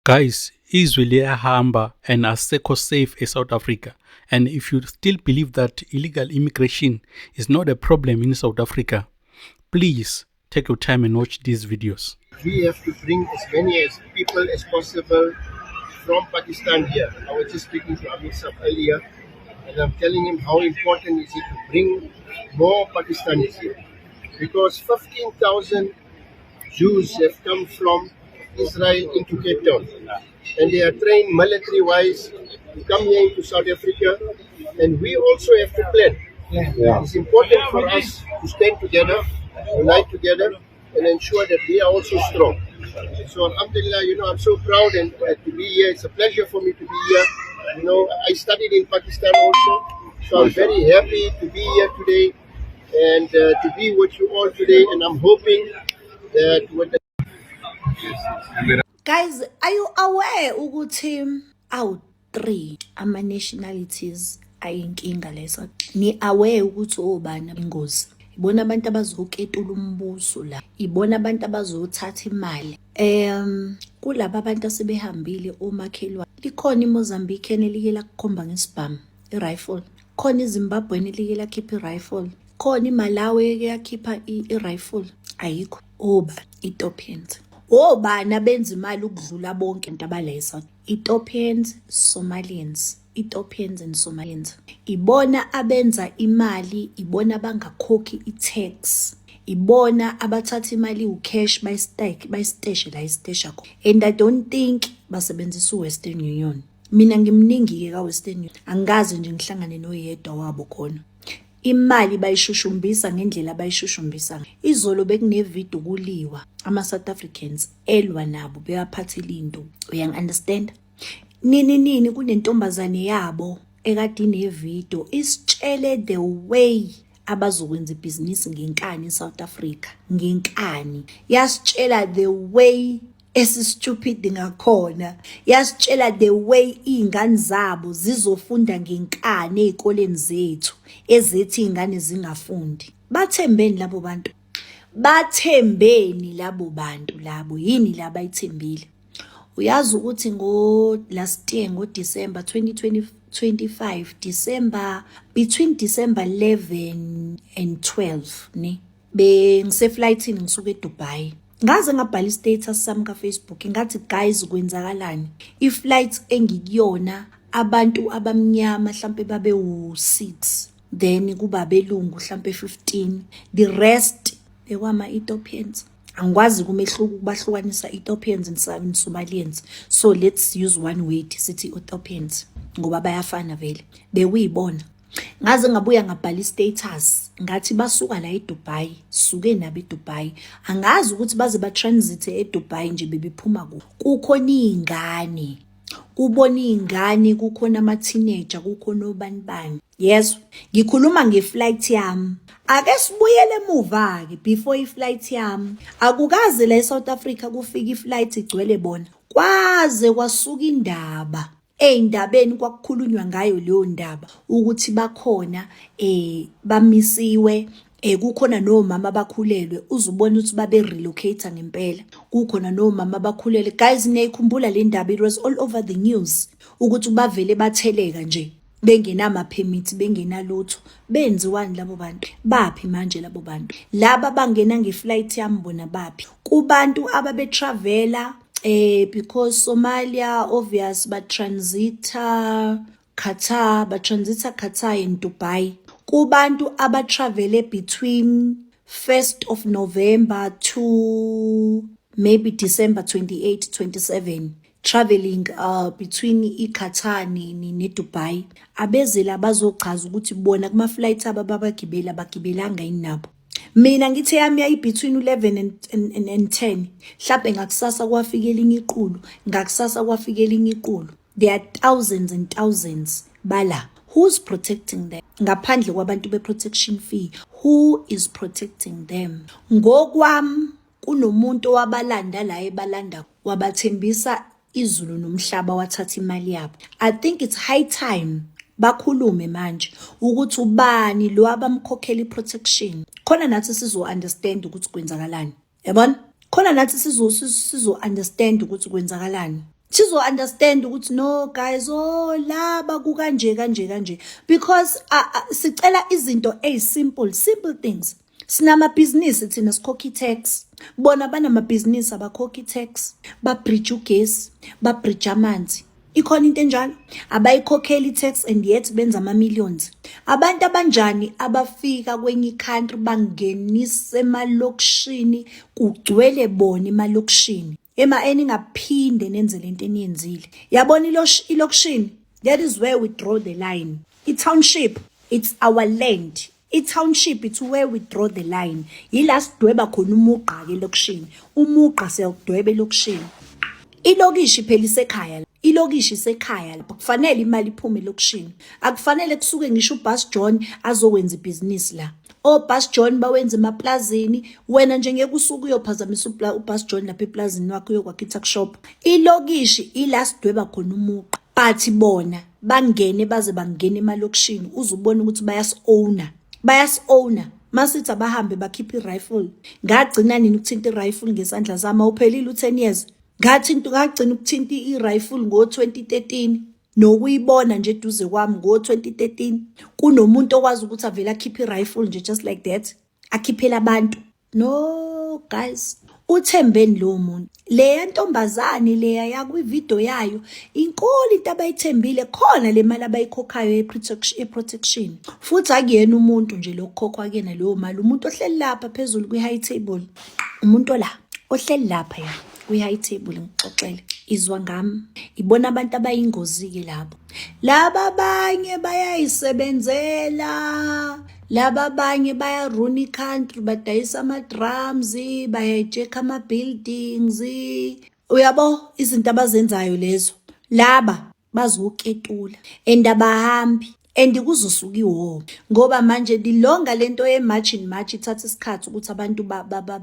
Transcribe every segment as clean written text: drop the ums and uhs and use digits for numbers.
Guys, izwe liyahamba and asekho safe eSouth Africa. And if you still believe that illegal immigration is not a problem in South Africa, please take your time and watch these videos. We have to bring as many as people as possible from Pakistan here. I was just speaking to Amit Saf earlier, and I'm telling him how important is it to bring more Pakistanis here, because 15,000 Jews have come from Israel into Cape Town, and they are trained military-wise to come here into South Africa, and we also have to plan. It's important for us to stand together, unite together, and ensure that we are also strong. So Alhamdulillah, I'm so proud and to be here. It's a pleasure for me to be here. I studied in Pakistan also, so I'm very happy to be here today and to be with you all today. And I'm hoping that with the Guys, are you aware ukuthi awu-3 ama-nationalities ayinkinga leso? Ni aware ukuthi obani ingozi? Ibona abantu abazoketula umbuso la. Ibona abantu abazothatha imali. Kulabo abantu asebehambile omakhelwane. Likhona iMozambique elike lakukhomba ngesibhamu, i-rifle. Khona iZimbabwe elike lakhipha i-rifle. Khona iMalawi eke yakhipha i-rifle. Ayikho. Oba Ethiopians. Obani abenza imali ukudlula bonke abantu abalesa? Ethiopians, Somalians. Ethiopians and Somalians. Ibona abenza imali, ibona abangakhokhi i-tax. Ibona abathatha imali u-cash bayisteshe la istesha khona. And I don't think basebenzisa u-Western Union. Mina ngimningi-ke ka-Western Union. Angazi nje ngihlangane noyedwa wabo khona. Imali bayishushumbisa ngendlela bayishushumbisa. Izolo bekunevideo kuliwa ama-South Africans elwa nabo beyaphathela into. Uyang-understand? Nini kunentombazane yabo ekade inevideo isitshele the way abazokwenza ibhizinisi ngenkani eSouth Africa. Ngenkani. Yasitshela the way stupid ngakhona. Yasitshela the way izingane zabo zizofunda ngenkani ezikoleni zethu ezethi izingane zingafundi. Bathembeni labo bantu. Bathembeni labo bantu labo. Yini la bayithembile? Uyazi ukuthi last year December 2025, between December 11 and 12 ne bengiseflightini ngisuka eDubai. Ngaze ngabhala istatus sami kaFacebook ngathi guys kwenzakalani? Iflight engikuyona abantu abamnyama mhlambe babe u6, then kuba belungu mhlambe 15, the rest bekwama Ethiopians. Angikwazi kumehluko ukubahlukanisa Ethiopians and Somalians, so let's use one word sithi Ethiopians ngoba bayafana vele. Bekuyibona ngaze ngabuya ngabhala istatus ngathi basuka la eDubai, suke nabo eDubai. Angazi ukuthi baze batransite eDubai nje bebephuma kukhona izingane, kubona izingane, kukhona ama-teenager, kukhona obanibani. Yes, ngikhuluma ngeflight yami. Ake sibuyele emuva ke before iflight yami. Akukaze la eSouth Africa kufika iflight igcwele bona. Kwaze kwasuka indaba. Ey'ndabeni kwakukhulunywa ngayo leyo ndaba ukuthi bakhona bamisiwe, kukhona nomama abakhulelwe. Uzubona ukuthi babe relocate ngempela. Kukhona nomama abakhulelwe. Guys, niyayikhumbula le ndaba? It was all over the news ukuthi bavele batheleka nje bengenama permit, bengenalutho. Benziwani labo bantu? Baphi manje labo bantu? Laba bangena ngeflight yami bona baphi? Kubantu ababe travela because Somalia obvious transita Qatar and Dubai. Kubantu abatravele between 1st of November to maybe December 28, 27. Traveling between iQatar neDubai. Abezela bazochaza ukuthi bona kuma flights ababagibela bagibelanga inabo. Mina ngithe yami yayi between 11 and 10. Mhlawumbe ngakusasa kwafikela ingiqulu, ngakusasa kwafikela ingiqulu. There are thousands and thousands bala. Who's protecting them? Ngaphandle kwabantu be-protection fee, who is protecting them? Ngokwami kunomuntu wabalanda la ebalanda wabathembisa izulu nomhlaba wathatha imali yabo. I think it's high time bakhulume manje ukuthi ubani lo abamkhokhela iprotection. Khona nathi sizo understand ukuthi kwenzakalani. Yabona? Khona nathi sizo understand ukuthi kwenzakalani. sizo-understand ukuthi no guys, oh laba kukanje kanje kanje, because sicela izinto simple things. Sinamabhizinisi thina sikhokha i-tax, bona banamabhizinisi abakhokha i-tax, babhrije ugesi, babhrije amanzi. Ikhona into enjalo, abayikhokheli i-tax and yet benza ama-millions. Abantu abanjani abafika kwenye i-country bangenisa emalokishini, kugcwele bona emalokishini, eningaphinde nenze lento eniyenzile. Yabona ilokishini, that is where we draw the line. I-township, it's our land. I-township, it's where we draw the line. Yila sidweba khona umugqa-ke elokishini. Umugqa siyawudweba elokishini. Ilokishi phela isekhaya. Ilokishi isekhaya lapha, kufanele imali iphume elokishini. Akufanele kusuke ngisho uBus John azokwenza ibhizinisi la. OBus John bawenza emaplazini, wena nje ngeke usuke uyophazamisa uBus John lapha eplazini wakho uyokwakha i-tuck shop. Ilokishi ila sidweba khona umuqa, but bona bangene baze bangene emalokishini, uzubona ukuthi bayasi-owner. Masithi abahambe bakhipha i-rifle. Ngagcina nini ukuthinta i-rifle ngesandla zami? Awuphelile u-10 years. Ngagcina ukuthinta i-rifle ngo-2013, nokuyibona nje eduze kwami ngo-2013. Kunomuntu okwazi ukuthi avele akhiphe i-rifle nje just like that, akhiphela abantu. No guys, uthembeni lowo muntu. Leya ntombazane leya yakwividiyo yayo, inkulu into abayithembile, khona le mali abayikhokhayo ye-protection. Futhi akuyena umuntu nje lokukhokhwa kuyena leyo mali, umuntu ohleli lapha phezulu kwi-high table. Umuntu la ohleli lapha ya kwi-high table, ngixoxele, izwa ngami. Ibona abantu abayingozi-ke labo. Laba abanye bayayisebenzela, laba abanye bayaruna i-country, badayisa ama-drums, bayayijekha ama-buildings. Uyabo izinto abazenzayo lezo. Laba bazoketula and abahambi, and kuzosuka iwho, ngoba manje dilonga lento ye-march ithatha isikhathi ukuthi abantu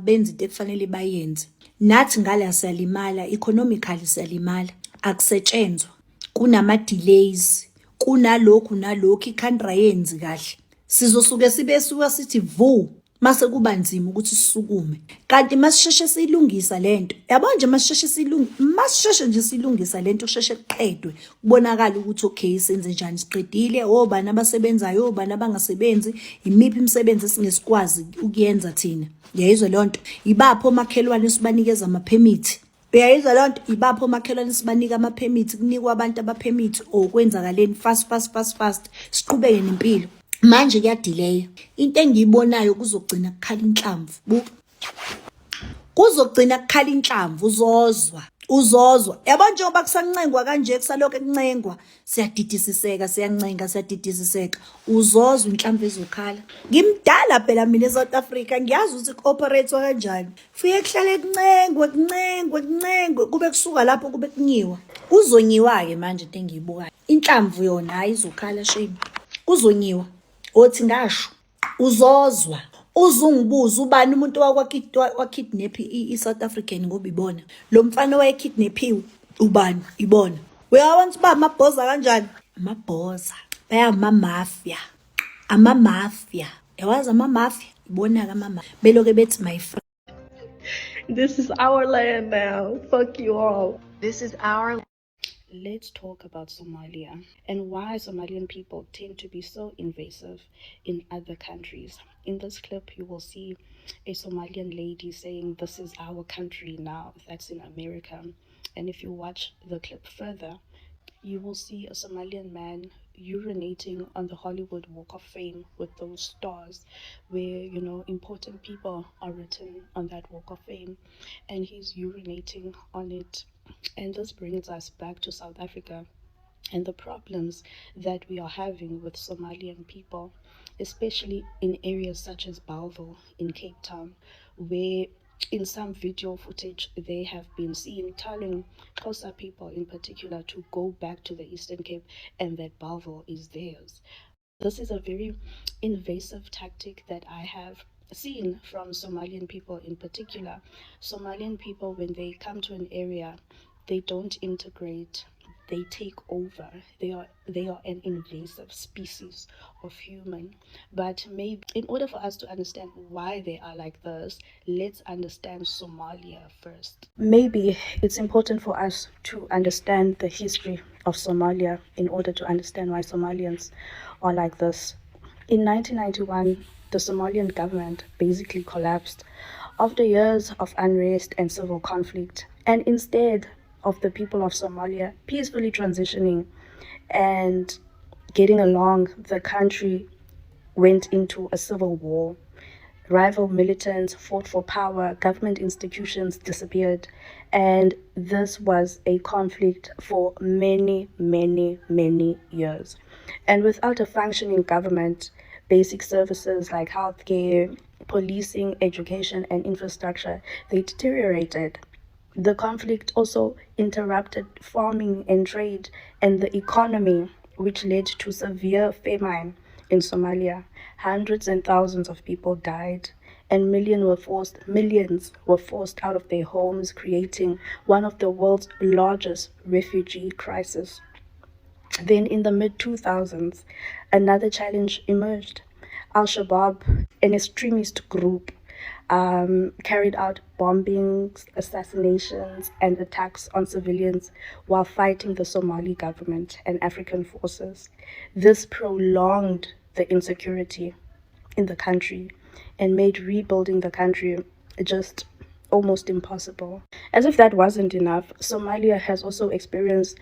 benze into ekufanele bayenze. Nathi ngala siyalimala, economically siyalimala, akusetshenzwa, kunama-delays, kunalokhu i-country ayenzi kahle. Sizosuke sithi vu, mase kuba nzima ukuthi sisukume. Kanti masisheshe siyilungisa lento, yabo nje masisheshe nje siyilungisa lento, kusheshe kuqedwe, kubonakala ukuthi okay senze njani, siqedile, obani abasebenzayo, obani abangasebenzi, imiphi imisebenzi esingesikwazi ukuyenza thina. Uyayizwa leyo nto? Ibapho omakhelwane sibanikeza ama-permit. Uyayizwa leyo nto? Ibapho omakhelwane sibanika ama-permit, kunikwa abantu ama-permit okwenzakaleni fast, siqhubeke nempilo. Manje kuyadileya. Into engiyibonayo kuzogcina kukhala inhlamvu. Kuzogcina kukhala inhlamvu, uzozwa. Yabo njengoba kusancengwa kanje, kusalokho kuncengwa, siyadidisiseka, siyadidisiseka. Uzozwa inhlamvu ezokhala. Ngimdala phela mina eSouth Africa, ngiyazi ukuthi ku-operatewa kanjani. Fike kuhlale kuncengwe, kube kusuka lapho kube kunyiwa. Kuzonyiwa-ke manje into engiyibukayo. Inhlamvu yona hayi izokhala shame. Kuzonyiwa. Othi ngasho, uzozwa. Uzungibuza ubani umuntu wakidnap i-South African ngoba ibona. Lo mfana wayekidnapiwe ubani? Ibona. Uyabona uba amabhoza kanjani? Amabhoza. Bayamamafia. Amamafia. Yawazi amamafia? Ibona-ke amamafia. Beloke bethi my friend. This is our land now. Fuck you all. This is our Let's talk about Somalia and why Somalian people tend to be so invasive in other countries. In this clip, you will see a Somalian lady saying, "This is our country now." That's in America. And if you watch the clip further, you will see a Somalian man urinating on the Hollywood Walk of Fame with those stars where, you know, important people are written on that Walk of Fame, and he's urinating on it. And this brings us back to South Africa and the problems that we are having with Somalian people, especially in areas such as Bellville in Cape Town, where in some video footage they have been seen telling Xhosa people in particular to go back to the Eastern Cape and that Bellville is theirs. This is a very invasive tactic that I have seen from Somalian people in particular. Somalian people, when they come to an area, they don't integrate. they take over. They are an invasive species of human. But maybe in order for us to understand why they are like this, let's understand Somalia first. Maybe it's important for us to understand the history of Somalia in order to understand why Somalians are like this. In 1991, the Somalian government basically collapsed after years of unrest and civil conflict. And instead of the people of Somalia peacefully transitioning and getting along, the country went into a civil war. Rival militants fought for power, government institutions disappeared, and this was a conflict for many, many, many years. And without a functioning government, basic services like healthcare, policing, education, and infrastructure, they deteriorated. The conflict also interrupted farming and trade and the economy, which led to severe famine in Somalia. Hundreds and thousands of people died, and millions were forced out of their homes, creating one of the world's largest refugee crises. Then in the mid-2000s, another challenge emerged. Al-Shabaab, an extremist group, carried out bombings, assassinations, and attacks on civilians while fighting the Somali government and African forces. This prolonged the insecurity in the country and made rebuilding the country just almost impossible. As if that wasn't enough, Somalia has also experienced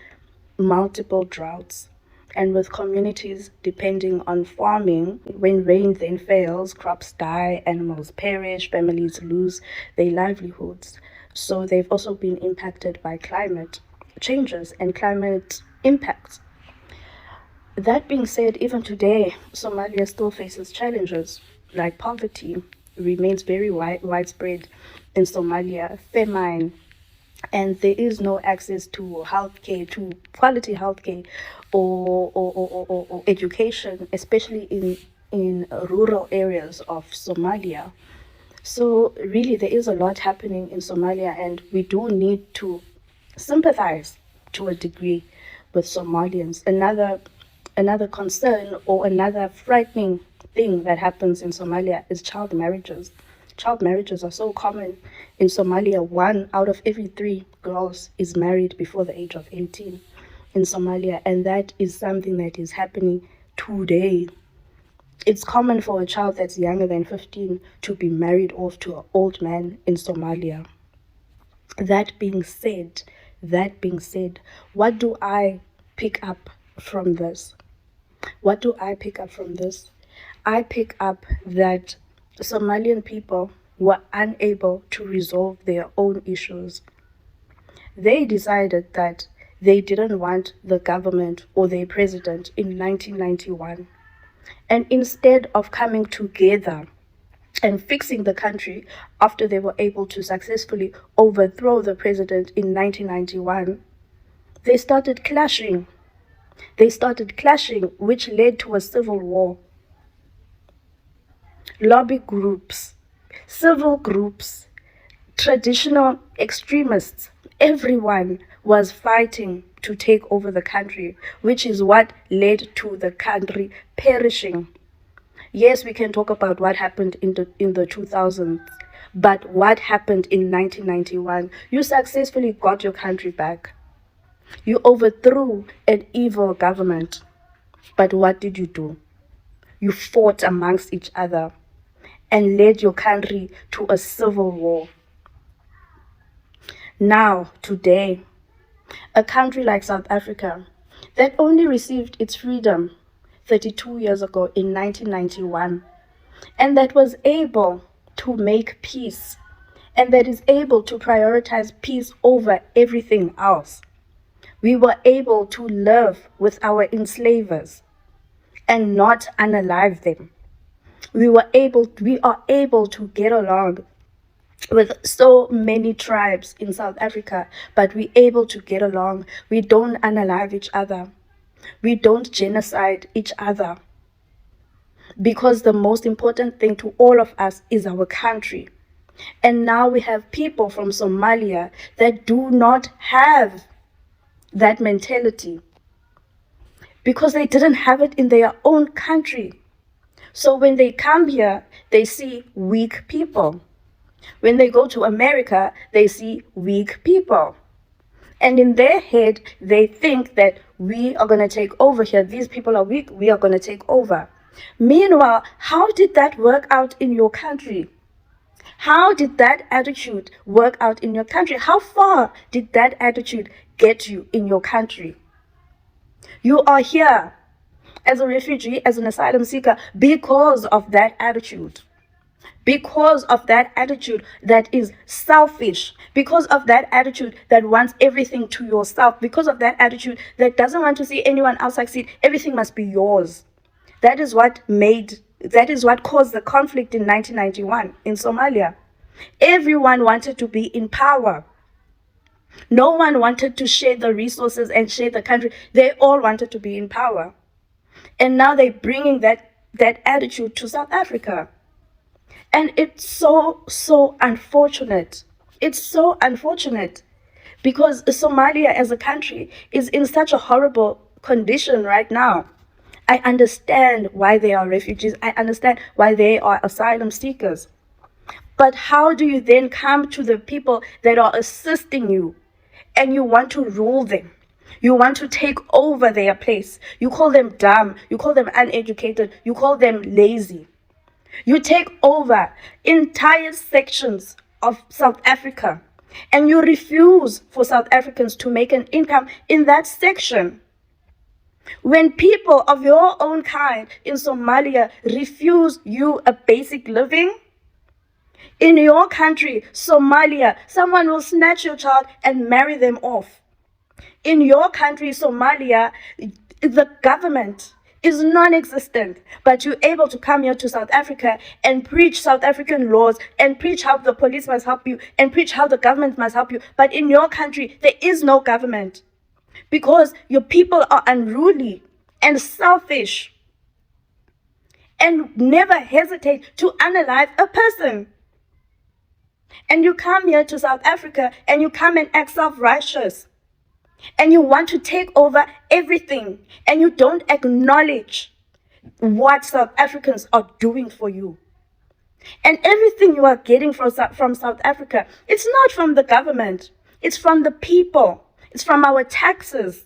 multiple droughts, and with communities depending on farming, when rain then fails, crops die, animals perish, families lose their livelihoods. So they've also been impacted by climate changes and climate impacts. That being said, even today, Somalia still faces challenges like poverty remains very widespread in Somalia, famine, and there is no access to healthcare, to quality healthcare or education, especially in rural areas of Somalia. So really, there is a lot happening in Somalia, and we do need to sympathize to a degree with Somalians. Another concern or another frightening thing that happens in Somalia is child marriages. Child marriages are so common in Somalia. 1 out of every 3 girls is married before the age of 18 in Somalia, and that is something that is happening today. It's common for a child that's younger than 15 to be married off to an old man in Somalia. That being said, what do I pick up from this? What do I pick up from this? I pick up that Somalian people were unable to resolve their own issues. They decided that they didn't want the government or their president in 1991. And instead of coming together and fixing the country after they were able to successfully overthrow the president in 1991, they started clashing. Which led to a civil war. Lobby groups, civil groups, traditional extremists, everyone was fighting to take over the country, which is what led to the country perishing. Yes, we can talk about what happened in the 2000s, but what happened in 1991? You successfully got your country back. You overthrew an evil government. But what did you do? You fought amongst each other and led your country to a civil war. Now, today, a country like South Africa that only received its freedom 32 years ago in 1991, and that was able to make peace, and that is able to prioritize peace over everything else. We were able to live with our enslavers and not unalive them. We are able to get along with so many tribes in South Africa, but we're able to get along. We don't unalive each other. We don't genocide each other. Because the most important thing to all of us is our country. And now we have people from Somalia that do not have that mentality because they didn't have it in their own country. So when they come here, they see weak people. When they go to America, they see weak people. And in their head, they think that we are going to take over here. These people are weak. We are going to take over. Meanwhile, how did that work out in your country? How did that attitude work out in your country? How far did that attitude get you in your country? You are here as a refugee, as an asylum seeker, because of that attitude. Because of that attitude that is selfish, because of that attitude that wants everything to yourself, because of that attitude that doesn't want to see anyone else succeed. Everything must be yours. That is what caused the conflict in 1991 in Somalia. Everyone wanted to be in power. No one wanted to share the resources and share the country. They all wanted to be in power. And now they're bringing that attitude to South Africa. And it's so unfortunate. It's so unfortunate because Somalia as a country is in such a horrible condition right now. I understand why they are refugees. I understand why they are asylum seekers. But how do you then come to the people that are assisting you and you want to rule them? You want to take over their place. You call them dumb. You call them uneducated. You call them lazy. You take over entire sections of South Africa and you refuse for South Africans to make an income in that section. When people of your own kind in Somalia refuse you a basic living, in your country, Somalia, someone will snatch your child and marry them off. In your country, Somalia, the government is non-existent, but you're able to come here to South Africa and preach South African laws and preach how the police must help you and preach how the government must help you. But in your country, there is no government because your people are unruly and selfish and never hesitate to unalive a person. And you come here to South Africa and you come and act self-righteous. And you want to take over everything and you don't acknowledge what South Africans are doing for you. And everything you are getting from South Africa, it's not from the government. It's from the people. It's from our taxes.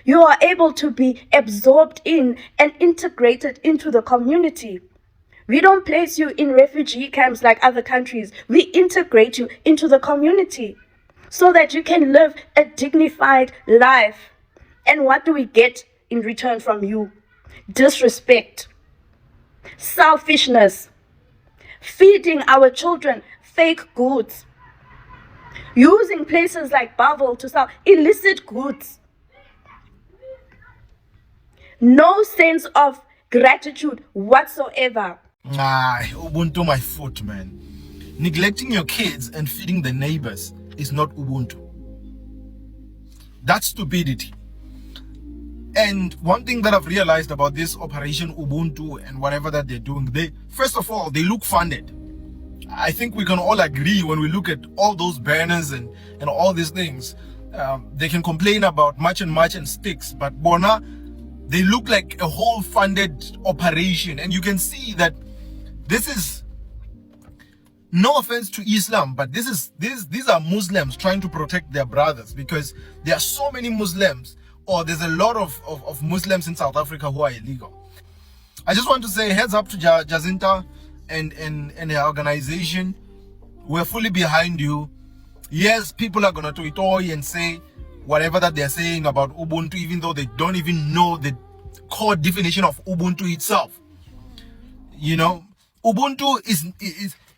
You are able to be absorbed in and integrated into the community. We don't place you in refugee camps like other countries. We integrate you into the community so that you can live a dignified life. And what do we get in return from you? Disrespect, selfishness, feeding our children fake goods, using places like Bellville to sell illicit goods. No sense of gratitude whatsoever. Ubuntu my foot, man. Neglecting your kids and feeding the neighbors is not Ubuntu. That's stupidity. And one thing that I've realized about this Operation Ubuntu and whatever that they're doing, first of all, they look funded. I think we can all agree when we look at all those banners and all these things, they can complain about much and sticks, but Bona, they look like a whole funded operation. And you can see that this is, no offense to Islam, but these are Muslims trying to protect their brothers, because there are so many Muslims, or there's a lot of Muslims in South Africa who are illegal. I just want to say heads up to Jacinta and her organization. We're fully behind you. Yes, people are gonna tweet and say whatever that they're saying about Ubuntu, even though they don't even know the core definition of Ubuntu itself. You know, Ubuntu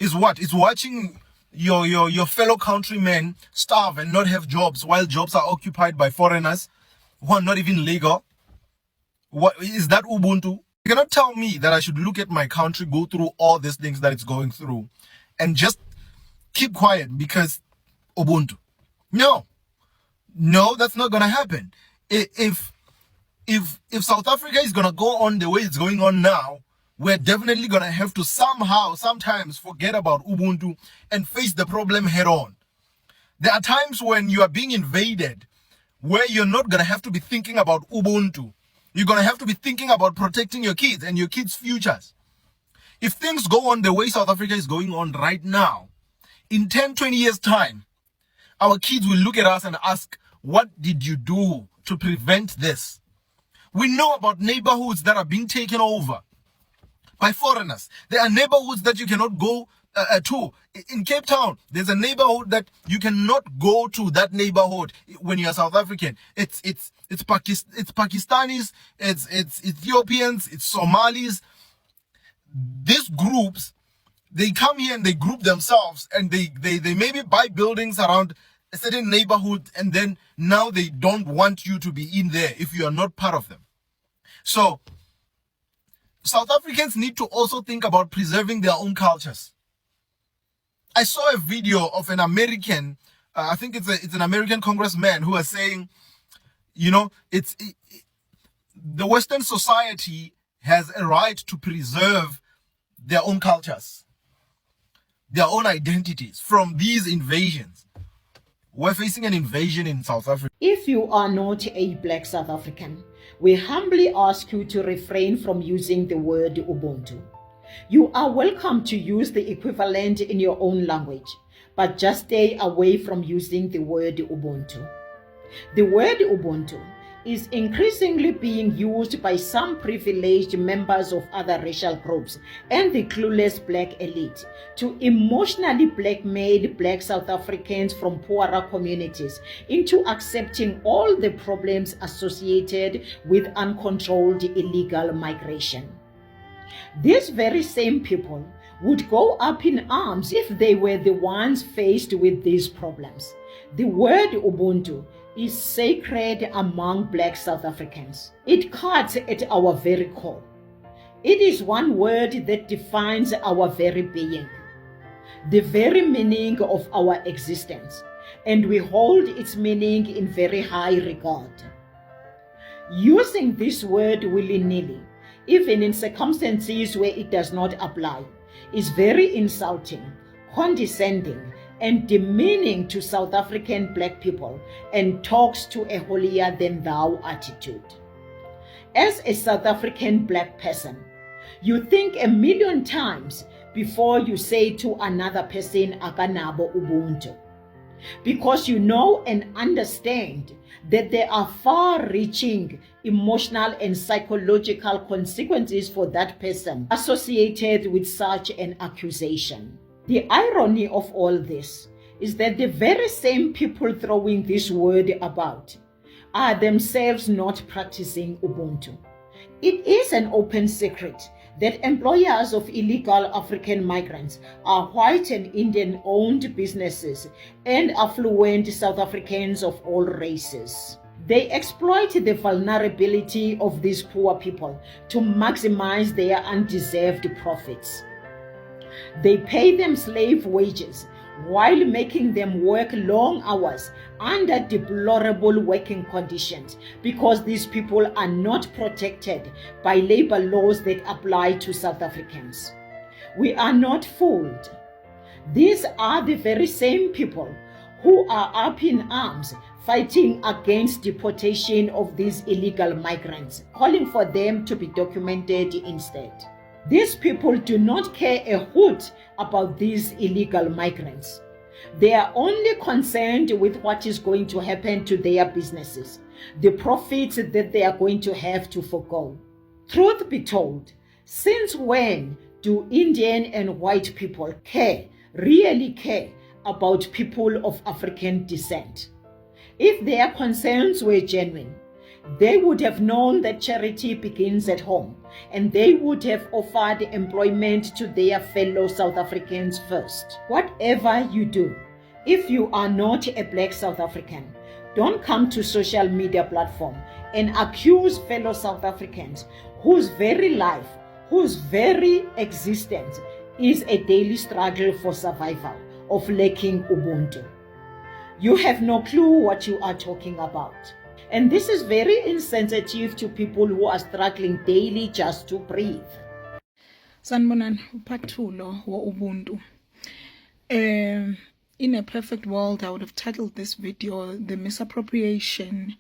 is what? It's watching your fellow countrymen starve and not have jobs while jobs are occupied by foreigners who are not even legal. What is that Ubuntu? You cannot tell me that I should look at my country, go through all these things that it's going through, and just keep quiet because Ubuntu. No, that's not gonna happen. If South Africa is gonna go on the way it's going on now, we're definitely gonna have to sometimes forget about Ubuntu and face the problem head on. There are times when you are being invaded, where you're not going to have to be thinking about Ubuntu. You're going to have to be thinking about protecting your kids and your kids' futures. If things go on the way South Africa is going on right now, in 10, 20 years' time, our kids will look at us and ask, what did you do to prevent this? We know about neighborhoods that are being taken over by foreigners. There are neighborhoods that you cannot go to. In Cape Town, there's a neighborhood that you cannot go to that neighborhood when you're South African. It's Pakistanis, it's Ethiopians, it's Somalis. These groups, they come here and they group themselves, and they maybe buy buildings around a certain neighborhood, and then now they don't want you to be in there if you are not part of them. So South Africans need to also think about preserving their own cultures. I saw a video of an American, I think it's an American congressman who was saying, you know, the Western society has a right to preserve their own cultures, their own identities from these invasions. We're facing an invasion in South Africa. If you are not a Black South African, we humbly ask you to refrain from using the word Ubuntu. You are welcome to use the equivalent in your own language, but just stay away from using the word Ubuntu. The word Ubuntu is increasingly being used by some privileged members of other racial groups and the clueless Black elite to emotionally blackmail Black South Africans from poorer communities into accepting all the problems associated with uncontrolled illegal migration. These very same people would go up in arms if they were the ones faced with these problems. The word Ubuntu is sacred among Black South Africans. It cuts at our very core. It is one word that defines our very being, the very meaning of our existence, and we hold its meaning in very high regard. Using this word willy-nilly, even in circumstances where it does not apply, is very insulting, condescending, and demeaning to South African Black people, and talks to a holier-than-thou attitude. As a South African Black person, you think a million times before you say to another person, "Akanabo Ubuntu," because you know and understand that there are far-reaching emotional and psychological consequences for that person associated with such an accusation. The irony of all this is that the very same people throwing this word about are themselves not practicing Ubuntu. It is an open secret that employers of illegal African migrants are white and Indian-owned businesses and affluent South Africans of all races. They exploit the vulnerability of these poor people to maximize their undeserved profits. They pay them slave wages while making them work long hours under deplorable working conditions because these people are not protected by labor laws that apply to South Africans. We are not fooled. These are the very same people who are up in arms fighting against deportation of these illegal migrants, calling for them to be documented instead. These people do not care a hoot about these illegal migrants. They are only concerned with what is going to happen to their businesses, the profits that they are going to have to forgo. Truth be told, since when do Indian and white people really care about people of African descent? If their concerns were genuine, they would have known that charity begins at home, and they would have offered employment to their fellow South Africans first. Whatever you do, if you are not a Black South African, don't come to social media platform and accuse fellow South Africans whose very life, whose very existence is a daily struggle for survival of lacking Ubuntu. You have no clue what you are talking about. And this is very insensitive to people who are struggling daily just to breathe. Sanibonani, uphathulo wa Ubuntu. in a perfect world, I would have titled this video The Misappropriation,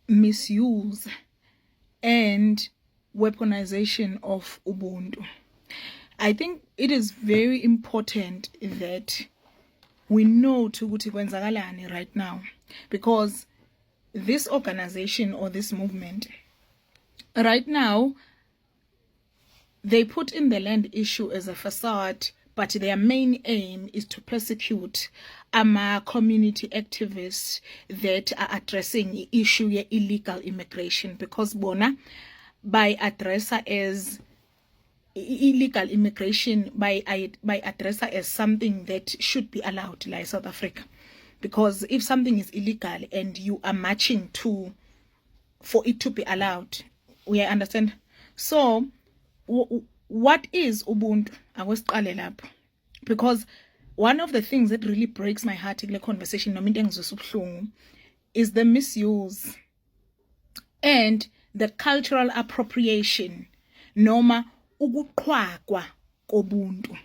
Misuse, and Weaponization of Ubuntu. I think it is very important that we know ukuthi kwenzakalani right now, because this organization or this movement right now, they put in the land issue as a facade, but their main aim is to persecute community activists that are addressing the issue of illegal immigration, because bona by addressa as illegal immigration, by addressa as something that should be allowed like South Africa. Because if something is illegal and you are marching for it to be allowed, we understand. So what is Ubuntu? I was lapho, because one of the things that really breaks my heart in the conversation is the misuse and the cultural appropriation noma ukuqhwagwa kobuntu.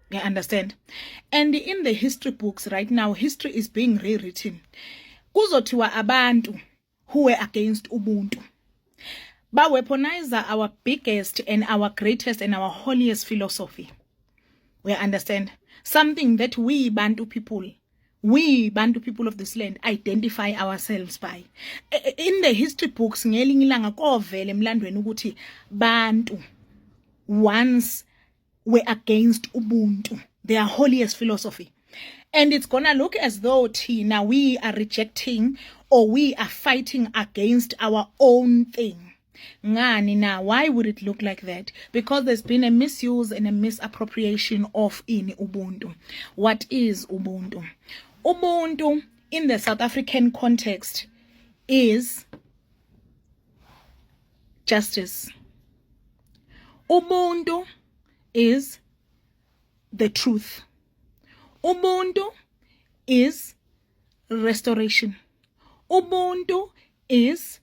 You understand? And in the history books right now, history is being rewritten. Kuzothiwa abantu who were against Ubuntu ba weaponize our biggest and our greatest and our holiest philosophy. We understand? Something that we Bantu people of this land identify ourselves by. In the history books, ngelinye ilanga kovele emlandweni ukuthi Bantu once were against Ubuntu, their holiest philosophy. And it's gonna look as though now we are rejecting or we are fighting against our own thing. Ngani now, why would it look like that? Because there's been a misuse and a misappropriation of Ubuntu. What is Ubuntu? Ubuntu in the South African context is justice. Ubuntu is the truth. Ubuntu is restoration. Ubuntu is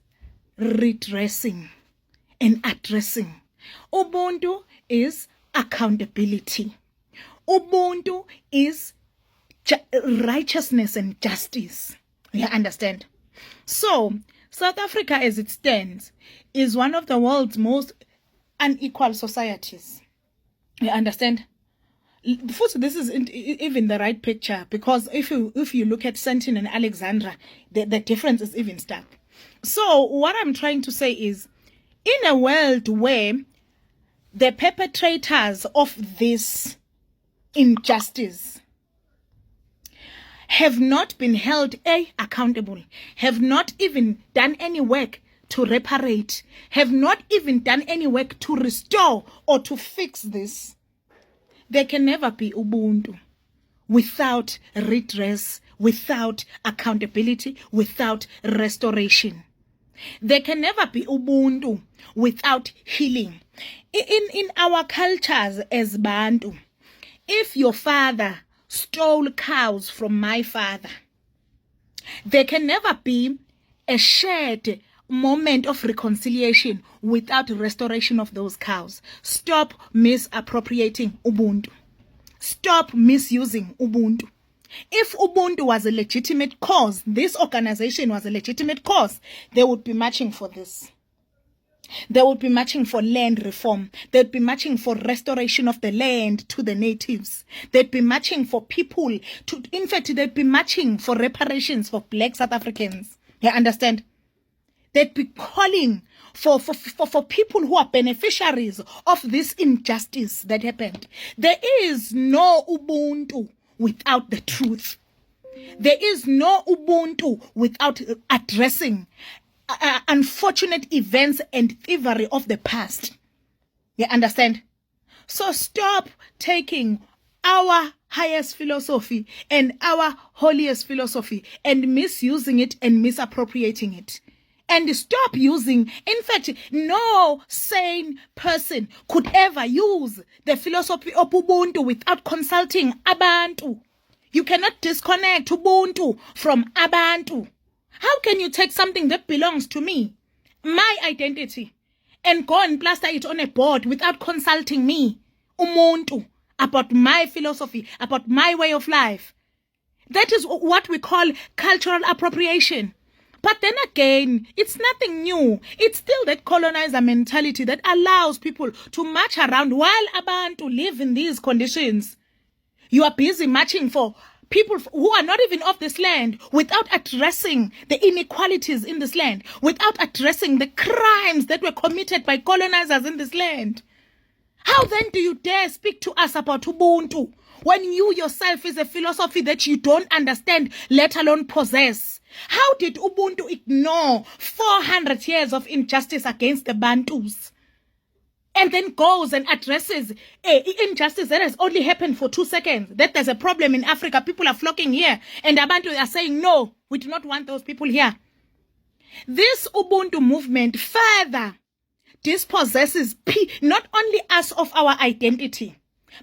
redressing and addressing. Ubuntu is accountability. Ubuntu is righteousness and justice. You understand? So, South Africa as it stands is one of the world's most unequal societies. You understand? First, this isn't even the right picture, because if you look at Sandton and Alexandra, the difference is even stark. So what I'm trying to say is, in a world where the perpetrators of this injustice have not been held accountable, have not even done any work to reparate, have not even done any work to restore or to fix this, there can never be Ubuntu without redress, without accountability, without restoration. There can never be Ubuntu without healing. In our cultures as Bantu, if your father stole cows from my father, there can never be a shared moment of reconciliation without restoration of those cows. Stop misappropriating Ubuntu. Stop misusing Ubuntu. If Ubuntu was a legitimate cause, this organization was a legitimate cause, they would be marching for this. They would be marching for land reform. They'd be marching for restoration of the land to the natives. They'd be marching for people to, in fact, they'd be marching for reparations for Black South Africans. You understand? They'd be calling for people who are beneficiaries of this injustice that happened. There is no Ubuntu without the truth. There is no Ubuntu without addressing unfortunate events and thievery of the past. You understand? So stop taking our highest philosophy and our holiest philosophy and misusing it and misappropriating it. And stop using, in fact, no sane person could ever use the philosophy of Ubuntu without consulting Abantu. You cannot disconnect Ubuntu from Abantu. How can you take something that belongs to me, my identity, and go and plaster it on a board without consulting me, Umuntu, about my philosophy, about my way of life? That is what we call cultural appropriation. But then again, it's nothing new. It's still that colonizer mentality that allows people to march around while abantu live in these conditions. You are busy marching for people who are not even of this land without addressing the inequalities in this land, without addressing the crimes that were committed by colonizers in this land. How then do you dare speak to us about Ubuntu when you yourself is a philosophy that you don't understand, let alone possess? How did Ubuntu ignore 400 years of injustice against the Bantus and then goes and addresses injustice that has only happened for 2 seconds? That there's a problem in Africa, people are flocking here, and the Bantu are saying, no, we do not want those people here. This Ubuntu movement further dispossesses not only us of our identity,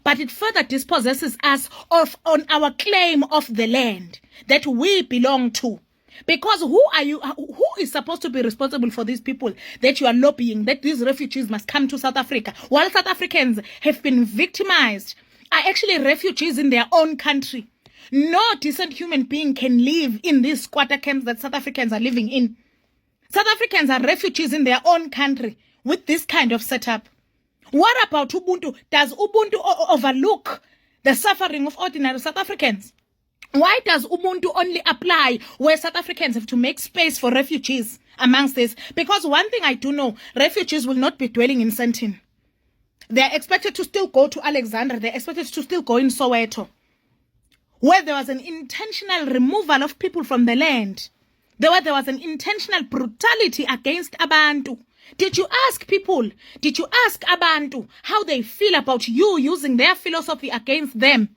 but it further dispossesses us on our claim of the land that we belong to. Because who are you? Who is supposed to be responsible for these people that you are lobbying, that these refugees must come to South Africa? While South Africans have been victimized, are actually refugees in their own country. No decent human being can live in these squatter camps that South Africans are living in. South Africans are refugees in their own country with this kind of setup. What about Ubuntu? Does Ubuntu overlook the suffering of ordinary South Africans? Why does Ubuntu only apply where South Africans have to make space for refugees amongst this? Because one thing I do know, refugees will not be dwelling in Sandton. They're expected to still go to Alexandra. They're expected to still go in Soweto, where there was an intentional removal of people from the land. There was an intentional brutality against Abantu. Did you ask people, did you ask Abantu how they feel about you using their philosophy against them?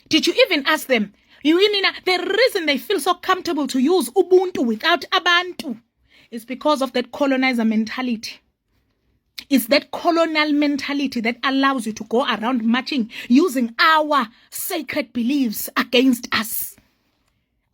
Did you even ask them? The reason they feel so comfortable to use Ubuntu without Abantu is because of that colonizer mentality. It's that colonial mentality that allows you to go around marching using our sacred beliefs against us.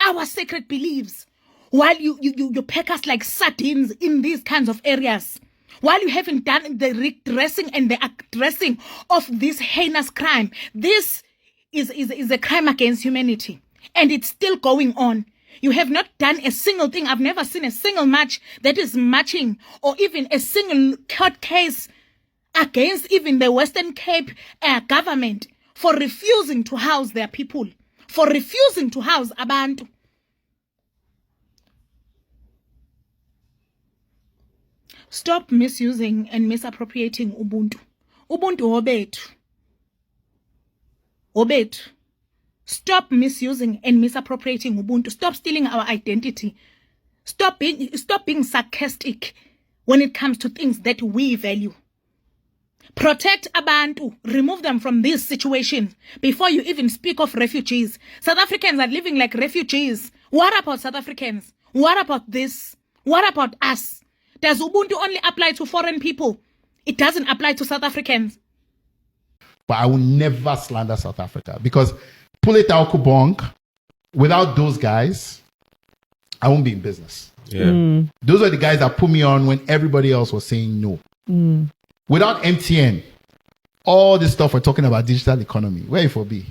Our sacred beliefs. While you pack us like sardines in these kinds of areas. While you haven't done the redressing and the addressing of this heinous crime. This is a crime against humanity. And it's still going on. You have not done a single thing. I've never seen a single march that is marching or even a single court case against even the Western Cape government for refusing to house their people, for refusing to house Abantu. Stop misusing and misappropriating Ubuntu. Ubuntu obethu. Obethu. Stop misusing and misappropriating Ubuntu. Stop stealing our identity. Stop being sarcastic when it comes to things that we value. Protect Abantu. Remove them from this situation before you even speak of refugees. South Africans are living like refugees. What about South Africans? What about this? What about us? Does Ubuntu only apply to foreign people? It doesn't apply to South Africans. But I will never slander South Africa because Puleta Okubong, without those guys, I won't be in business. Yeah. Those are the guys that put me on when everybody else was saying no. Without MTN, all this stuff we're talking about digital economy, where it for be?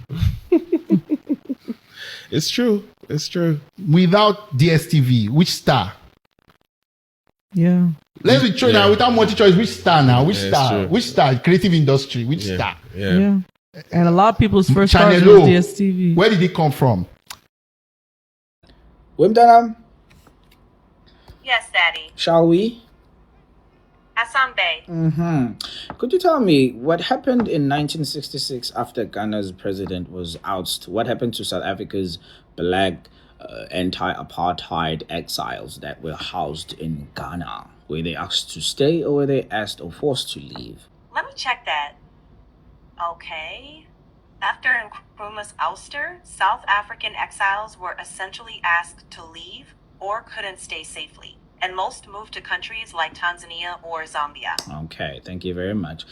It's true. It's true. Without DSTV, which star? Yeah. Let's be true now. Without multi-choice, which star now? Which Yeah, star? true. Which star? Creative industry. Which star? Yeah. And a lot of people's first Channel stars was O. DSTV. Where did it come from? Wimdanam, Yes, Daddy. shall we? Asambe. Could you tell me what happened in 1966 after Ghana's president was ousted? What happened to South Africa's black anti-apartheid exiles that were housed in Ghana? Were they asked to stay or were they asked or forced to leave? Let me check that. Okay. After Nkrumah's ouster, South African exiles were essentially asked to leave or couldn't stay safely, and most moved to countries like Tanzania or Zambia. Okay, thank you very much.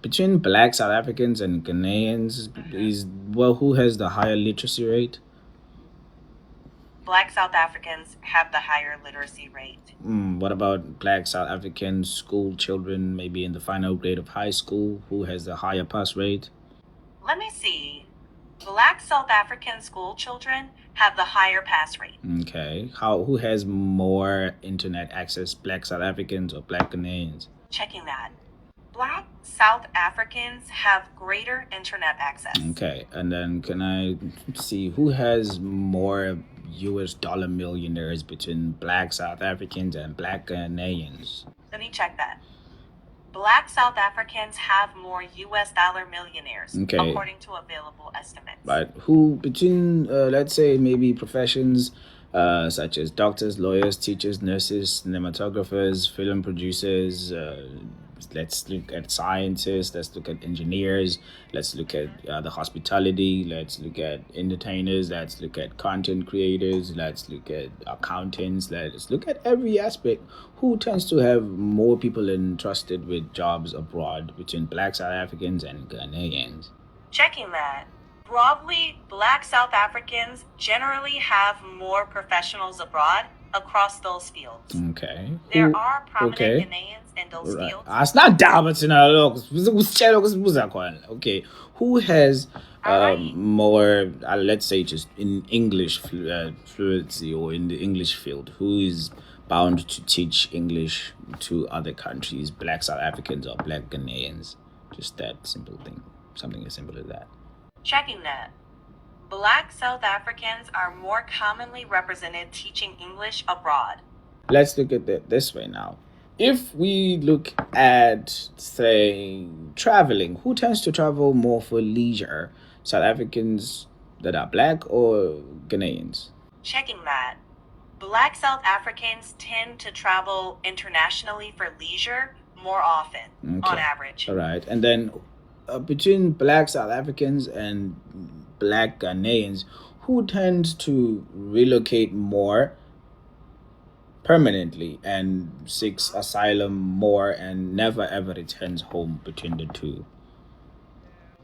Between black South Africans and Ghanaians, who has the higher literacy rate? Black South Africans have the higher literacy rate. What about black South African school children, maybe in the final grade of high school, who has the higher pass rate? Let me see. Black South African school children have the higher pass rate. Okay. Who has more internet access, Black South Africans or Black Ghanaians? Checking that. Black South Africans have greater internet access. Okay. And then can I see who has more US dollar millionaires between Black South Africans and Black Ghanaians? Let me check that. Black South Africans have more US dollar millionaires, Okay. according to available estimates. But who between let's say maybe professions such as doctors, lawyers, teachers, nurses, cinematographers, film producers, let's look at scientists, let's look at engineers, let's look at the hospitality, let's look at entertainers, let's look at content creators, let's look at accountants, let's look at every aspect. Who tends to have more people entrusted with jobs abroad between Black South Africans and Ghanaians? Checking that. Broadly, Black South Africans generally have more professionals abroad across those fields. Okay. There are prominent okay. Ghanaians in those Right. fields. It's not doubt, okay. Who has more, let's say, just in English fluency or in the English field? Who is bound to teach English to other countries, Black South Africans or Black Ghanaians? Just that simple thing. Something as simple as that. Checking that. Black South Africans are more commonly represented teaching English abroad. Let's look at it this way now. If we look at, say, traveling, who tends to travel more for leisure? South Africans that are Black or Ghanaians? Checking that. Black South Africans tend to travel internationally for leisure more often, on average. All right. And then between Black South Africans and Black Ghanaians, who tends to relocate more permanently and seeks asylum more and never ever returns home between the two?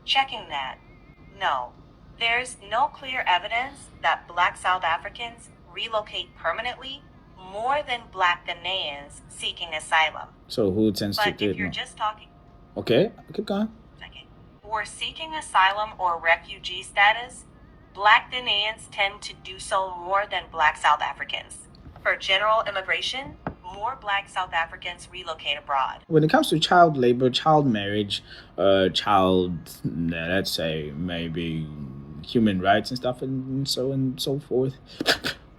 Checking that. No. There's no clear evidence that Black South Africans relocate permanently more than Black Ghanaians seeking asylum. So who tends to But do if it you're more? just talking Okay, keep going. for seeking asylum or refugee status, Black Ghanaians tend to do so more than Black South Africans. For general immigration, more Black South Africans relocate abroad. When it comes to child labor, child marriage, let's say maybe human rights and stuff and so forth,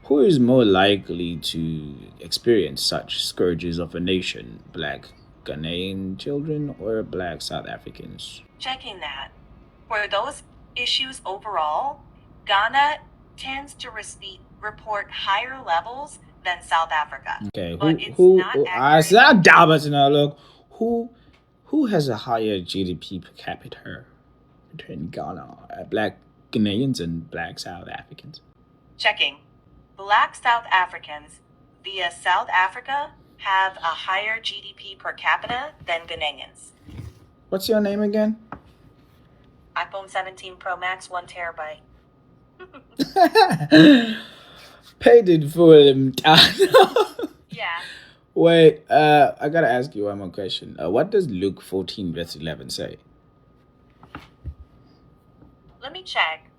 who is more likely to experience such scourges of a nation? Black Ghanaian children or Black South Africans? Checking that. For those issues overall, Ghana tends to report higher levels than South Africa. Okay, But it's not accurate. who has a higher GDP per capita between Ghana, Black Ghanaians and Black South Africans? Checking. Black South Africans via South Africa have a higher GDP per capita than Ghanaians. What's your name again? iPhone 17 Pro Max, 1 terabyte. Paid it for them. Yeah. Wait, I gotta ask you one more question. What does Luke 14 verse 11 say? Let me check.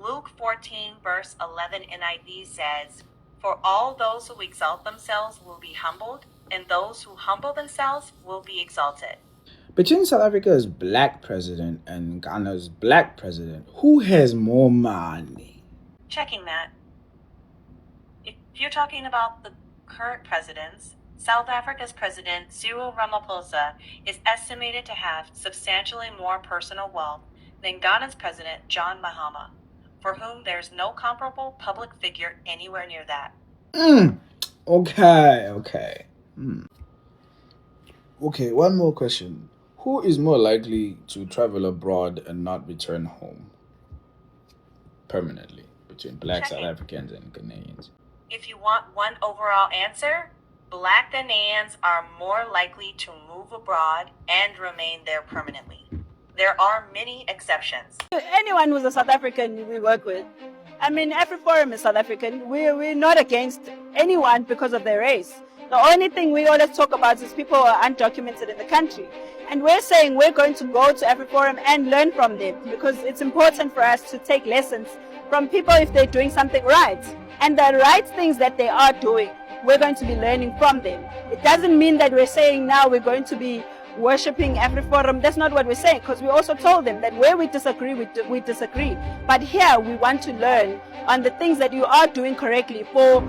Luke 14 verse 11 NIV says, "For all those who exalt themselves will be humbled, and those who humble themselves will be exalted." Between South Africa's Black president and Ghana's Black president, who has more money? Checking that. If you're talking about the current presidents, South Africa's president Cyril Ramaphosa is estimated to have substantially more personal wealth than Ghana's president John Mahama, for whom there's no comparable public figure anywhere near that. Okay. Okay, one more question. Who is more likely to travel abroad and not return home permanently between Black South Africans and Ghanaians? If you want one overall answer, Black Ghanaians are more likely to move abroad and remain there permanently. There are many exceptions. Anyone who's a South African we work with. I mean, AfriForum is South African. We're not against anyone because of their race. The only thing we always talk about is people who are undocumented in the country. And we're saying we're going to go to AfriForum and learn from them, because it's important for us to take lessons from people if they're doing something right. And the right things that they are doing, we're going to be learning from them. It doesn't mean that we're saying now we're going to be worshipping AfriForum. That's not what we're saying, because we also told them that where we disagree, we disagree. But here we want to learn on the things that you are doing correctly for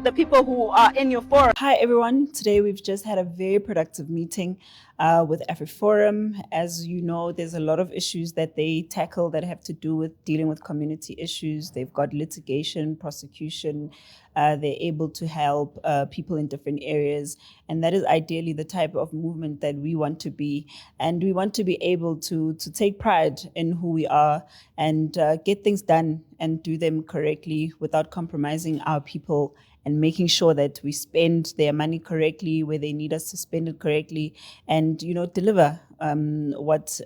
the people who are in your forum. Hi everyone, today we've just had a very productive meeting with AfriForum. As you know, there's a lot of issues that they tackle that have to do with dealing with community issues. They've got litigation, prosecution, they're able to help people in different areas. And that is ideally the type of movement that we want to be. And we want to be able to take pride in who we are and get things done and do them correctly without compromising our people, and making sure that we spend their money correctly where they need us to spend it correctly, and deliver what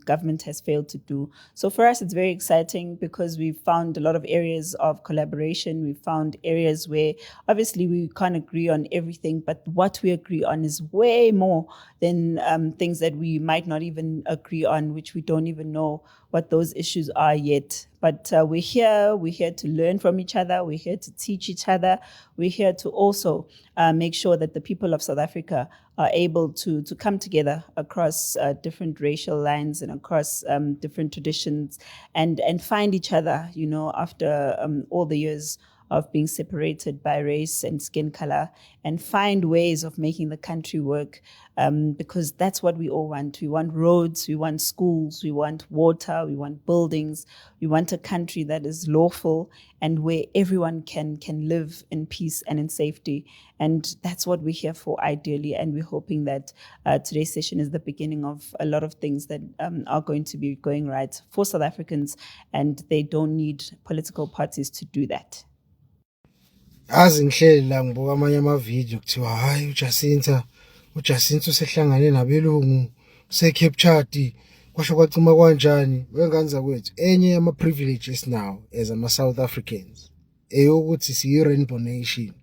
government has failed to do. So for us, it's very exciting because we've found a lot of areas of collaboration. We've found areas where obviously we can't agree on everything, but what we agree on is way more than things that we might not even agree on, which we don't even know what those issues are yet. But we're here to learn from each other. We're here to teach each other. We're here to also make sure that the people of South Africa are able to come together across different racial lines and across different traditions and find each other, after all the years of being separated by race and skin color, and find ways of making the country work, because that's what we all want. We want roads, we want schools, we want water, we want buildings, we want a country that is lawful and where everyone can live in peace and in safety. And that's what we're here for, ideally. And we're hoping that today's session is the beginning of a lot of things that are going to be going right for South Africans, and they don't need political parties to do that. Azi ngihleli la ngibuka amanye amavideo kuthiwa hayi uJacinta usehlangane nabelungu useCaptured kwasho kwacima kanjani wenganza kwethu enye yama privilege esinawo as ama South Africans eyokuthi siyi rainbow nation.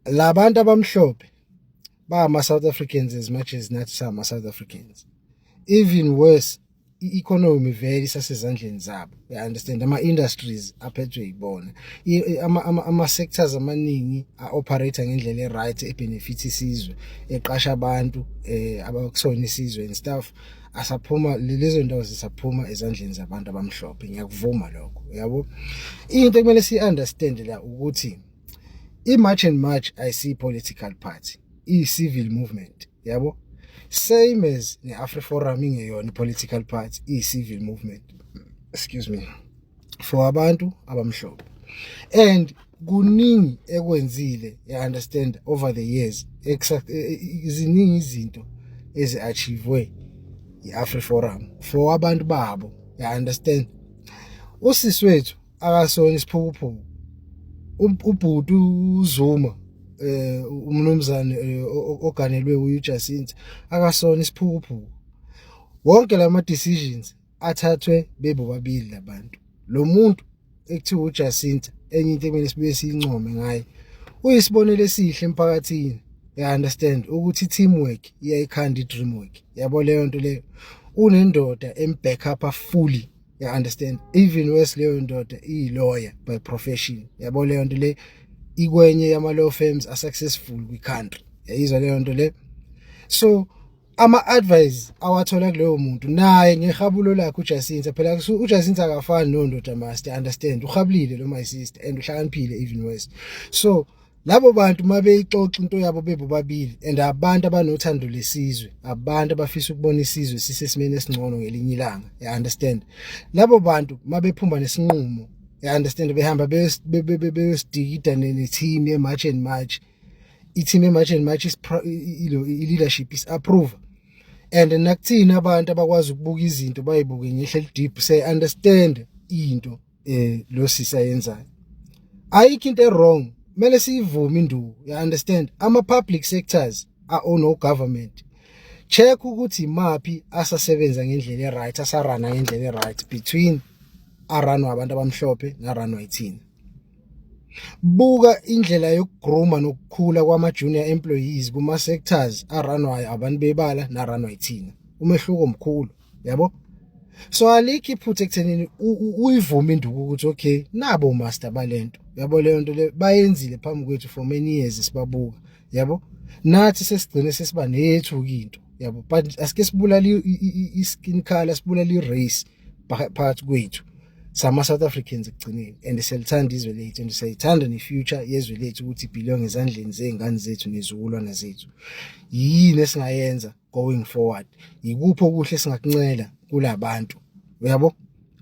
Labantu abamhlophe ba ama South Africans as much as nathi sama South Africans, even worse economy vele sasezandleni zabo. You understand, ama industries aphethwe yibona, ama sectors amaningi operate ngendlela eright ebenefit isizwe, eqasha abantu abakusona isizwe and stuff. Asaphuma lezo ndawo zisaphuma ezandleni zabantu abamhlophe. Ngiyakuvuma lokho, yabo. Into ekumele si understand la ukuthi i-March and March ayisi political party, i-civil movement, yabo. Same as the AfriForum ingeyona political party, i-civil movement, excuse me, for abantu abamhlophe. And kuningi ekwenzile, you understand, over the years, ziningi izinto ezi-achievwe i-AfriForum for abantu babo, you understand. Usisi wethu akasona isiphukuphuku, ubhuti uZuma, umnumzane oganelwe uJacinta akasona isiphukuphuku. Wonke lama decisions athathwe bebo babili labantu. Lo muntu ekuthiwa uJacinta, enye into ekumele sibuye siyincome ngaye, uyisibonele esihle emphakathini. You understand ukuthi teamwork iyayikhanda i-dreamwork. Yabo leyo nto leyo, unendoda em-backup fully. You understand, even worse leyo ndoda iyi-lawyer by profession. Yabo leyo nto leyo ikwenye yama law firms are successful kwi-country. Yayizwa leyo nto le. So ama advice awathola kuleyo muntu naye ngehabulo lakhe uJacinta, phela uJacinta akafani nondoda master, understand, uhabulile lo my sister and uhlakaniphile even worse. So labo bantu mabeyixoxa into yabo bebo babili, and abantu abanothando lesizwe, abantu abafisa ukubona isizwe sisesimeni esingcono ngelinye ilanga, you understand. Labo bantu mabephumba nesinqumo, you understand, behamba beyosidikida ne-team ye-March and March. I-team ye-March and March i-leadership is approve. And nakuthina abantu abakwazi ukubuka izinto bayibuke ngehlelo deep, say understand into lo sisa yenzayo. Ayikho into wrong, mele siyivume induku, you understand. Ama public sectors are no government. Check ukuthi mapi asasebenza ngendlela right, asarana ngendlela right between aranwa abantu abamhlophe naranwa ithina. Buka indlela yokugroma nokukhula kwama-junior employees kuma-sectors aranwayo abantu bebala naranwayo thina. Umehluko mkhulu, yabo? So alikho iphutha ekuthenini uyivume induku ukuthi okay nabo master balento. Yabo leyo nto le bayenzile phambi kwethu for many years sibabuka, yabo? Nathi sesigcine sesiba nethu into, yabo? But asike sibulala i-skin color, sibulala i-race phakathi kwethu. Sama South Africans ekugcineni and siyalithanda izwe lethu and siyayithanda ne-future yezwe lethu ukuthi ibhilonge ezandleni zey'ngane zethu nezizukulwana zethu. Yini esingayenza going forward? Yikuphi okuhle singakuncela kulabantu, uyabo?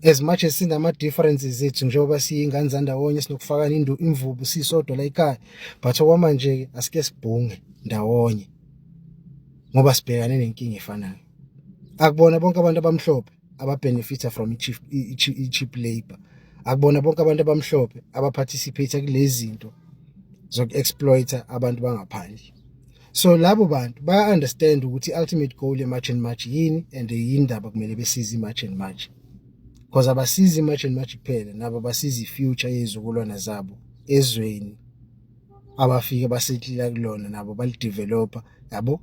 As much as sinama-differences zethu njengoba siyingane zandawonye sinokufakana imvubu sisodwa la ekhaya, but okwamanje-ke asike sibhunge ndawonye ngoba sibhekane nenkinga efanayo. Akubona bonke abantu abamhlophe ababenefita from i-cheap labor. Akubona bonke abantu abamhlophe abaparticipate kulezi zinto zoku-exploiter abantu bangaphandle. So labo bantu baya-understand ukuthi i-ultimate goal ye-March and March yini and yini indaba kumele besize i-March and March. Because abasizi i-March and March kuphela, nabo basizi i-future yezizukulwana zabo ezweni abafike basetlila kulona, nabo balidevelopa, yabo?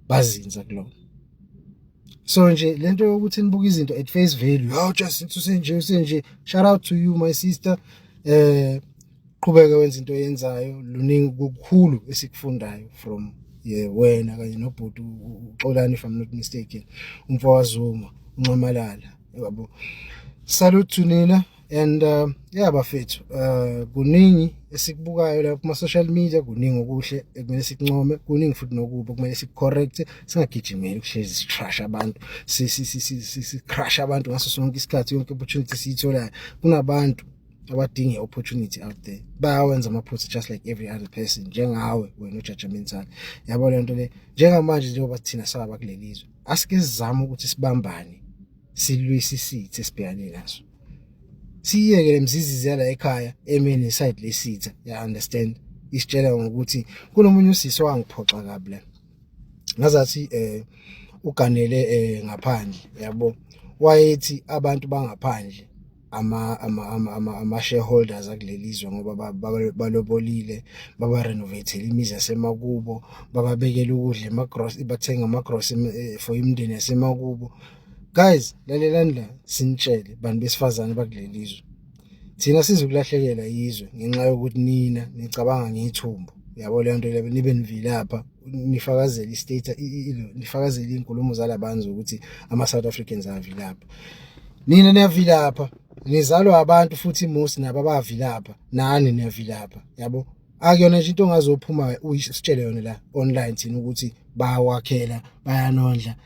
Bazinza kulona. So nje lento yokuthi nibuka izinto at face value, oh just usenje, shout out to you my sister. Qhubeka wenza into oyenzayo, luningi kukhulu esikufundayo from wena kanye nobhuti uXolani if I'm not mistaken, umfowazuma uNcamalala, yabo? Salute to nina and bafethu, kuningi esikubukayo la kuma social media, kuningi okuhle ekumele sikuncome, kuningi futhi nokubi kumele sikucorrect. Singagijimeli ukuhlezi sitrash abantu, crash abantu ngaso sonke isikhathi. Yonke opportunity siyitholayo, kunabantu abadinga opportunity out there, bayawenza amaphutha just like every other person, njengawe wena ujudgmental, yabo? Le nto le njengamanje njengoba thina saba kulelizwe, asike sizame ukuthi sibambane, silwise isithe esibhekane naso. Siyeke lemzizizi yala ekhaya emene side lesitha, ya understand? Isitshela ngokuthi kunomunye usisi wangiphoxa kabi la, ngazathi uganele ngaphandle, yabo? Wayethi abantu bangaphandle ama shareholders akulelizwe ngoba balobolile, baba renovate imizi yasemakubo, bababekela ukudla emagrocery, bathenga amagrocery for imindeni yasemakubo. Guys, lalelani la sinitshele bantu besifazane bakulelizwe, thina sizokulahlekela izwe ngenxa yokuthi nina nicabanga ngethumbu, yabo? Le nto le nibe nivilapha nifakazela istate, nifakazela inkulumo zalabantu ukuthi ama-South Africans avilapha. Nina niyavilapha, nizalwa abantu futhi most nabo abavilapha, nani niyavilapha, yabo? Akuyona nje into ongazophuma uyisitshele yona la online thina ukuthi bayawakhela, bayanondla.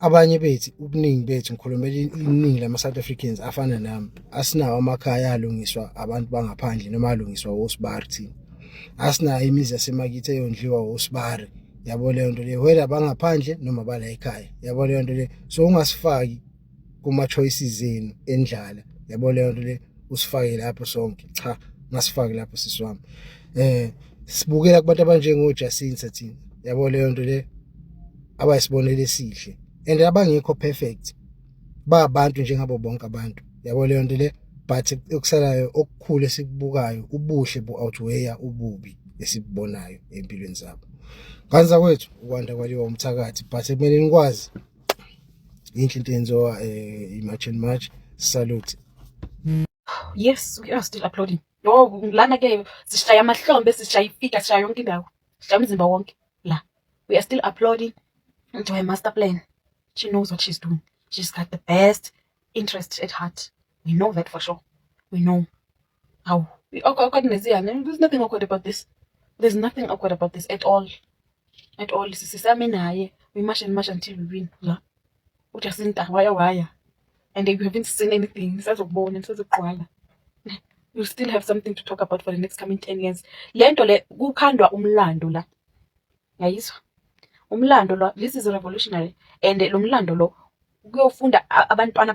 Abanye bethu, ubuningi bethu, ngikhulumela iningi lama-South Africans afana nami, asinawo amakhaya alungiswa abantu bangaphandle noma alungiswa osibari thina. Asinayo imizi yasemakithi eyondliwa osibari, yabo? Leyo nto leyo whether bangaphandle noma bala ekhaya, yabo? Leyo nto leyo so ungasifaki kuma-choices zenu endlala, yabo? Leyo nto leyo usifake lapho sonke, cha, ungasifaki lapho sisi wami. Sibukela kubantu abanjengoJacinta thina, yabo? Leyo nto leyo abayisibonele esihle and abangekho perfect, babantu njengabo bonke abantu, yabo? Leyo nto le but okusalayo okukhulu esikubukayo, ubuhle bu-outweigh ububi esibubonayo empilweni zabo. Kanza kwethu ukwanda kwaliwa umthakathi, but kumele nikwazi inhle into yenziwa i-March and March. Salute. Yes, we are still uploading. Yo, lana ke sishaya amahlombe, sishaya ifika, sishaya yonke indawo, sishaya umzimba wonke la. We are still uploading into her master plan. She knows what she's doing. She's got the best interest at heart. We know that for sure. We know how. There's nothing awkward about this. There's nothing awkward about this at all. At all. We march and march until we win. La. Ujacinta, wire. And you haven't seen anything. You still have something to talk about for the next coming 10 years. Lento le kukhandwa umlando la. Yayizwa? Umlando lo, this is revolutionary. And lo mlando lo kuyofunda abantwana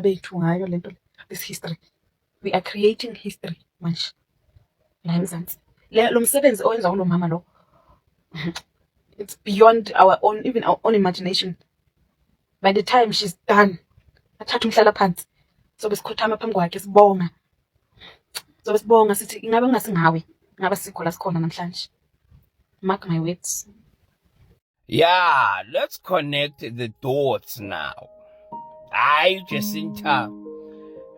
bethu ngayo lento. This history. We are creating history manje. La eMzansi. Lo msebenzi owenza ulo mama lo. It's beyond our own, even our own imagination. By the time she's done, athatha umhlala phansi, so besikhothama phambi kwakhe sibonga. So sibonga sithi ingabe kungasingawe ngaba sikho la sikhona namhlanje. Mark my words. Yeah, let's connect the dots now. Jacinta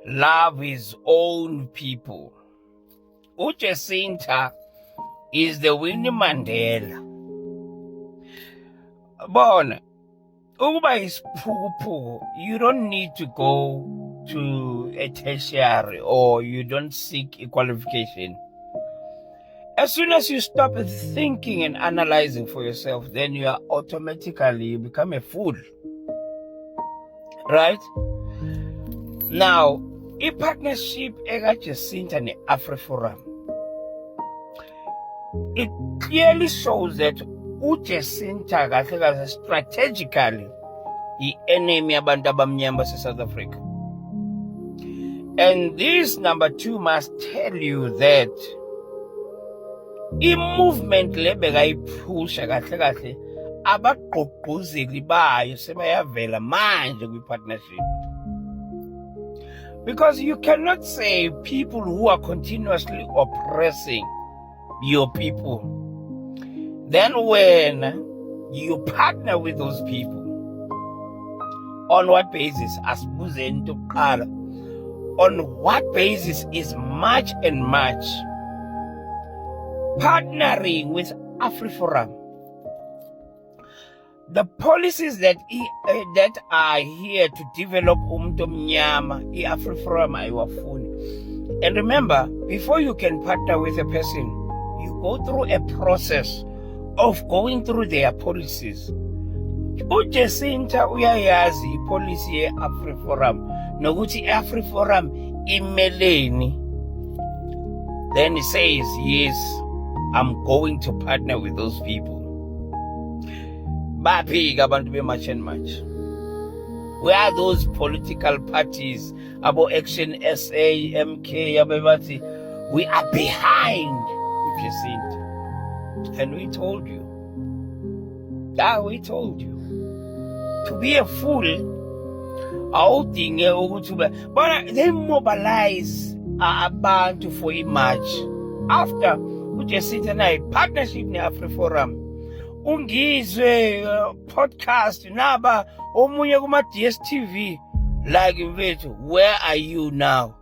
love his own people. Jacinta is the Winnie Mandela. Bona, ukuba isiphukuphuku, you don't need to go to a tertiary or you don't seek a qualification. As soon as you stop thinking and analyzing for yourself, then you become a fool. Right? Now, a partnership ega Jacinta and AfriForum, it clearly shows that Jacinta strategically the enemy abantu abamnyama South Africa. And this number 2 must tell you that i-movement lebekayipusha kahle kahle abagqugquzeli bayo sebayavela manje kwi-partnership. Because you cannot say people who are continuously oppressing your people, then when you partner with those people, on what basis? On what basis is much and much partnering with AfriForum? The policies that are here to develop umnyama, AfriForum ayiwafuni. And remember, before you can partner with a person, you go through a process of going through their policies. Jacinta uyayazi ipolicy ye-AfriForum nokuthi AfriForum imeleni. Then he says, yes, I'm going to partner with those people. Baphika abantu be-March and March. Where are those political parties? Abo Action SA, MK, abebathi, we are behind Jacinta. And we told you. We told you. To be a fool, but they mobilize abantu for a march. After Jacinta and I partnership ne AfriForum, ungizwe podcast naba omunye kuma DSTV like mfethu, where are you now?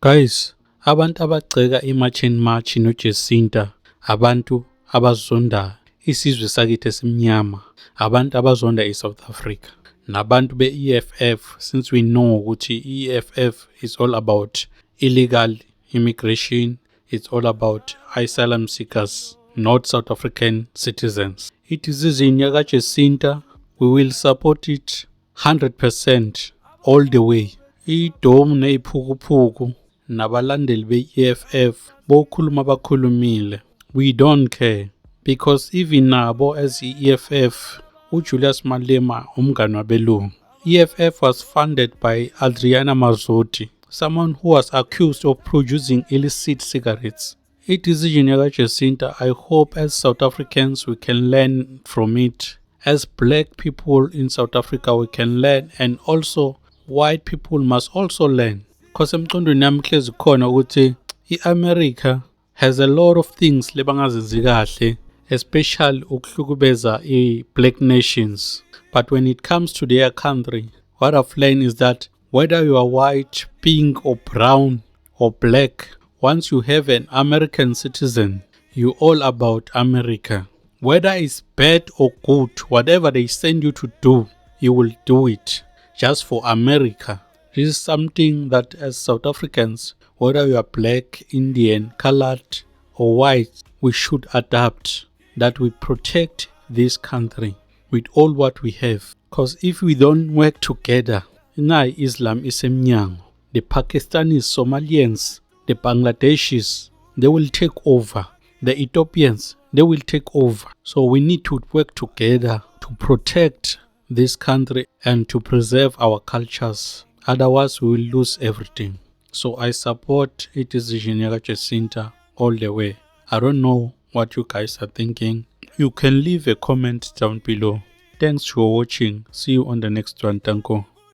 Guys, abantu abagceka i-March and March noJacinta, abantu abazonda isizwe sakithi esimnyama, abantu abazonda eSouth Africa, nabantu be-EFF, since we know ukuthi EFF is all about illegal immigration, it's all about asylum seekers, not South African citizens. It is izinya kaJacinta, we will support it 100% all the way. Idom neyiphukuphuku nabalandeli be-EFF bokhuluma bakhulumile. We don't care, because even nabo as EFF, uJulius Malema umngani wabelungu, EFF was funded by Adriana Mazotti, someone who was accused of producing illicit cigarettes. A decision yaka Jacinta, I hope as South Africans we can learn from it. As black people in South Africa we can learn, and also white people must also learn. Because emqondweni nami hlezi khona ukuthi i-America has a lot of things lebangazenzi kahle, especially ukuhlukubeza i-black nations. But when it comes to their country, what I've learned is that whether you are white, pink or brown or black, once you have an American citizen, you're all about America. Whether it's bad or good, whatever they send you to do, you will do it just for America. This is something that as South Africans, whether you are black, Indian, colored or white, we should adapt, that we protect this country with all what we have. Because if we don't work together, Islam is emnyango. The Pakistanis, Somalians, the Bangladeshis, they will take over. The Ethiopians, they will take over. So we need to work together to protect this country and to preserve our cultures. Otherwise, we will lose everything. So I support it decision yaka Jacinta all the way. I don't know what you guys are thinking. You can leave a comment down below. Thanks for watching. See you on the next one. Tanko.